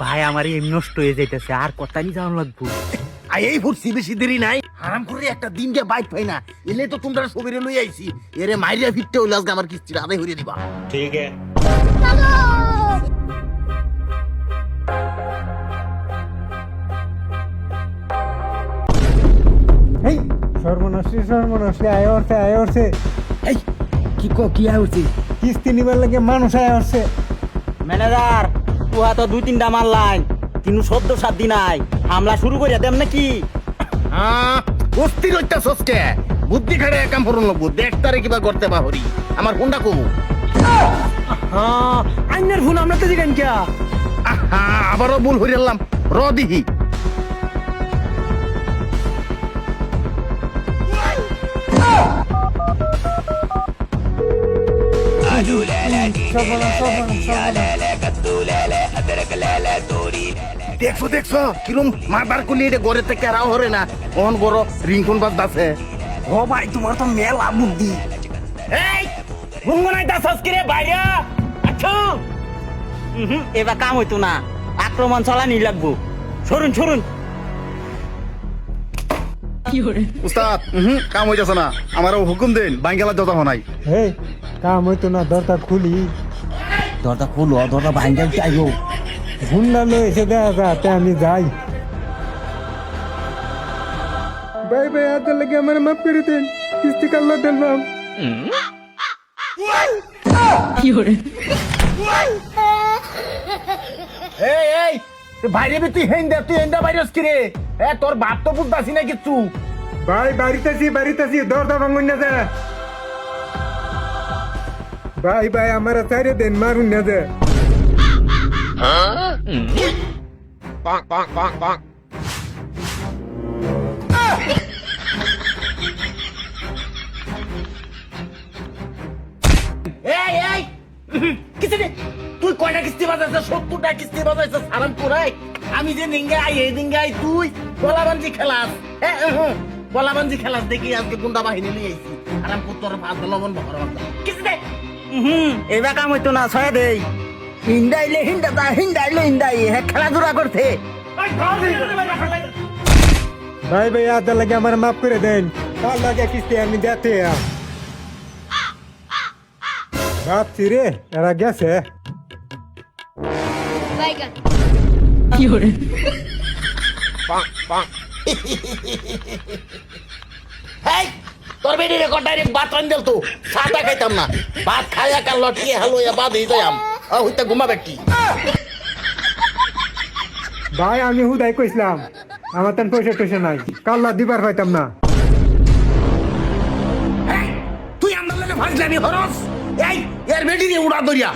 ভাই আমার এমনি নষ্ট হয়ে যাইতেছে, আর কথা নি যাওয়ান লাগবো। এই ফুটছি বেশি দেরি নাই, আরাম করে একটা দিন গে বাইক পাই না, এলে তো তোমরা সবিরে লই আইছি, এরে মাইরিয়া ফিরতে হইলে আজকে আমার কিস্তিটা আদায় হইরে দিবা। ঠিক আছে। এই সর্বনাশী আয় উঠছে। এই কি আইছি? কিস্তি নিবার লাগে মানুষ আয় উঠছে। ম্যানেজার তুহা তো 2-3টা মারলাইন, কিন্তু 14-7 দিন নাই হামলা শুরু করে দেন নাকি? অস্থির হইতাছস কে? বুদ্ধি খাড়ে কাম করুন লাগবো, দেখ তারে কিবা করতে পাহরি। আমার ফোনটা কো। আইনের ফোন আমরা তো দিলেন কে? আবারও ভুল হইলাম, র দিহি। দেখছো কিরম মারবার করলি, এটা ঘরে থেকে রাও হরে না, অন বড় রিংটন বাজ আছে। ও ভাই তোমার তো মেলা বুদ্ধি। এই গুনগুনাই দাসস কি রে বাইরা? আচ্ছা এবার কাম হইতো না, আক্রমণ চালানি লাগবো। সরুন উস্তাদ কাম হইতেছে না, আমারও হুকুম দেন, বাঙ্গালার যত নাই। এই কাম হইতো না, দরজা খুলি। দরজা খুলো, দরজা ভাঙ্গা চাইও। গুন্ডা লই এসে দেখা যাতে আমি যাই। ভাই হাতে লাগে আমার মাফ করে দেন, কিস্তি কাল্লা দিলাম। এই বাইরে তুই হেন্দা বাইরস কি রে? তোর বাপ তো বুঝতাছি না কিচ্ছু। ভাই বাড়িতেছি দরজা ভাঙুন না যা। ভাই আমার চাইরে দেন, মারুন না যা। এই কিস্তি দে। তুই কয়টা কিস্তি বাজাইছ? 70টা কিস্তি বাজাইছ আরাম করে। আমি যে নিঙ্গাই এই নিঙ্গাই, তুই বলাবাঞ্জি খেলাস। বলাবাঞ্জি খেলাস দেখি আজকে গুন্ডা বাহিনী নিয়ে আইছি। আরাম করে তোর ভাত লবণ ভরা কিস্তি দে। এবার কাম হইতো না, ছয় দেই। হিন্দাইলে হিন্দাই খেলাধুলা করতে। ভাই হাতে লাগে আমার মাফ করে দেন, কাল লাগে কিস্তি আমি দিতে। ভাবছি রে এরা গেছে। তোর বেটি রেকর্ড ডাইরেক্ট ভাত রান দিল তো, সাদা খাইতাম না, ভাত খাইয়া কাল লটকিয়ে হালো বাদ হয়ে যাম। হইতে ঘুমা ব্যক্তি। ভাই আমি হুদাই কইছিলাম আমার তেন পয়সা নাই, কাল্লা দিবার পাইতাম না। তুই আমার লাগে ফাজলামি হরস? এই এর বেটি রে উড়া দরিয়া।